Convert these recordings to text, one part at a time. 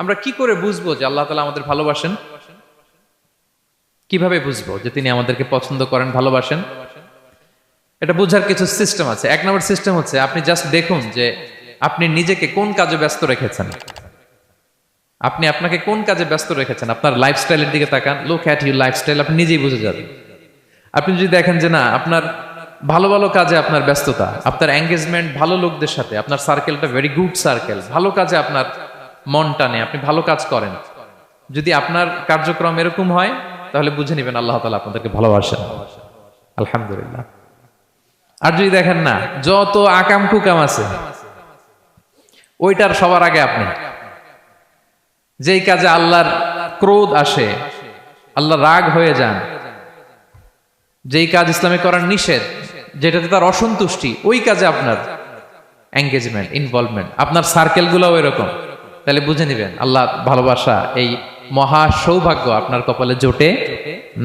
আমরা কি করে বুঝবো যে আল্লাহ তাআলা আমাদের ভালোবাসেন? কিভাবে বুঝবো যে তিনি আমাদেরকে পছন্দ করেন, ভালোবাসেন? এটা বোঝার কিছু সিস্টেম আছে। এক নম্বর সিস্টেম হচ্ছে আপনি জাস্ট দেখুন যে আপনি নিজেকে কোন কাজে ব্যস্ত রেখেছেন। আপনি আপনাকে কোন কাজে ব্যস্ত রেখেছেন, আপনার লাইফস্টাইলের দিকে তাকান, লুক অ্যাট ইউর লাইফস্টাইল, আপনি নিজেই বুঝে যাবেন। আপনি যদি দেখেন যে না, আপনার ভালো ভালো কাজে আপনার ব্যস্ততা, আপনার এঙ্গেজমেন্ট ভালো লোকদের সাথে, আপনার সার্কেলটা ভেরি গুড সার্কেল, ভালো কাজে আপনার মন টানে, আপনি ভালো কাজ করেন, যদি আপনার কার্যক্রম এরকম হয়, তাহলে বুঝে নেবেন আল্লাহ তাআলা আপনাদেরকে ভালোবাসেন। আলহামদুলিল্লাহ। আর যদি দেখেন না, যত আকাম কুকাম আছে ওইটার সবার আগে আপনি, যেই কাজে আল্লাহর ক্রোধ আসে, আল্লাহ রাগ হয়ে যান, যেই কাজ ইসলামে করার নিষেধ, যেটাতে তার অসন্তুষ্টি, ওই কাজে আপনার এঙ্গেজমেন্ট, ইনভলভমেন্ট, আপনার সার্কেল গুলো এরকম, তাহলে বুঝে নিবেন আল্লাহ ভালোবাসা, এই মহা সৌভাগ্য আপনার কপালে জোটে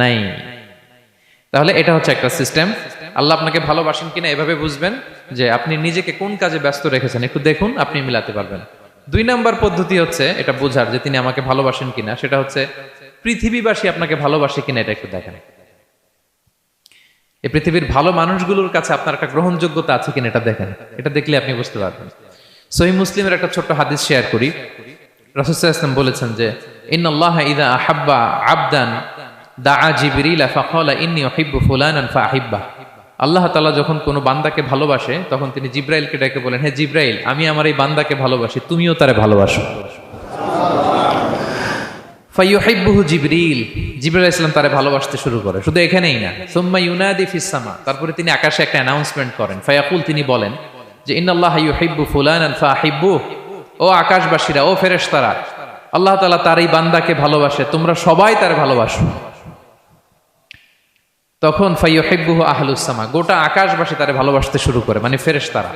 নাই। তাহলে এটা হচ্ছে একটা সিস্টেম। আল্লাহ আপনাকে ভালোবাসেন কিনা এভাবে বুঝবেন যে আপনি নিজেকে কোন কাজে ব্যস্ত রেখেছেন, একটু দেখুন, আপনি মিলাতে পারবেন। 2 নাম্বার পদ্ধতি হচ্ছে এটা বোঝার যে তিনি আমাকে ভালোবাসেন কিনা, সেটা হচ্ছে পৃথিবীবাসী আপনাকে ভালোবাসে কিনা, এটা একটু দেখেন। এই পৃথিবীর ভালো মানুষগুলোর কাছে আপনার একটা গ্রহণযোগ্যতা আছে কিনা, এটা দেখেন। এটা দেখলে আপনি বুঝতে পারবেন। সহিহ মুসলিমের একটা ছোট্ট হাদিস শেয়ার করি। রাসূল সাল্লাল্লাহু আলাইহি ওয়াসাল্লাম বলেছেন যে ইন্নাল্লাহা ইযা আহাব্বা আবদান দাআ জিবরিল ফাকালা ইন্নী উহিব্বু ফুলানান ফাআহিব্বা। আল্লাহ তাআলা যখন কোনো বান্দাকে ভালোবাসে, তখন তিনি জিবরাইলকে ডেকে বলেন, হে জিবরাইল, আমি আমার এই বান্দাকে ভালোবাসি, তুমিও তারে ভালোবাসো। ফায়ুহিব্বুহু জিবরিল, জিবরাইল আলাইহিস সালাম তারে ভালোবাসতে শুরু করে। শুধু এখানেই না, সুম্মা ইউনাদি ফিস সামা, তারপরে তিনি আকাশে একটা অ্যানাউন্সমেন্ট করেন। ফায়াকুল, তিনি বলেন যে ইন্নাল্লাহা ইউহিব্বু ফুলানান ফাআহিব্বুহু, ও আকাশবাসীরা, ও ফেরেশতারা, আল্লাহ তাআলা তার এই বান্দাকে ভালোবাসে, তোমরা সবাই তারে ভালোবাসো। তখন ফায়ুহিব্বুহু আহলুস সামা, গোটা আকাশবাসী তারে ভালোবাসতে শুরু করে, মানে ফেরেশতারা।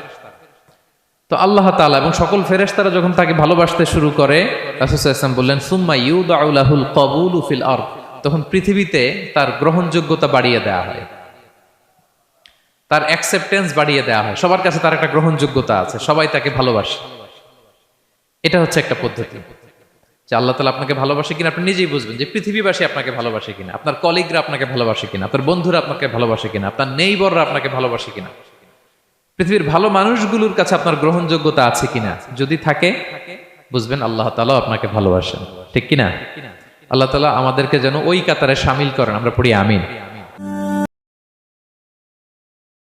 তো আল্লাহ তাআলা এবং সকল ফেরেশতারা যখন তাকে ভালোবাসতে শুরু করে, রাসূল সাল্লাল্লাহু আলাইহি ওয়াসাল্লাম বললেন সুম্মা ইউদাউ লাহুল কবুলু ফিল আরদ, তখন পৃথিবীতে তার গ্রহণযোগ্যতা বাড়িয়ে দেওয়া হয়, তার অ্যাকসেপ্টেন্স বাড়িয়ে দেওয়া হয়, সবার কাছে তার একটা গ্রহণযোগ্যতা আছে, সবাই তাকে ভালোবাসে। এটা হচ্ছে একটা পদ্ধতি যে আল্লাহ তাআলা আপনাকে ভালোবাসে কিনা আপনি নিজেই বুঝবেন, যে পৃথিবীবাসী আপনাকে ভালোবাসে কিনা, আপনার কলিগরা আপনাকে ভালোবাসে কিনা, আপনার বন্ধুরা আপনাকে ভালোবাসে কিনা, আপনার নেইবররা আপনাকে ভালোবাসে কিনা, পৃথিবীর ভালো মানুষগুলোর কাছে আপনার গ্রহণযোগ্যতা আছে কিনা। যদি থাকে, বুঝবেন আল্লাহ তাআলা আপনাকে ভালোবাসেন। ঠিক কিনা? আল্লাহ তাআলা আমাদেরকে যেন ওই কাতারে শামিল করেন, আমরা পড়ি আমিন।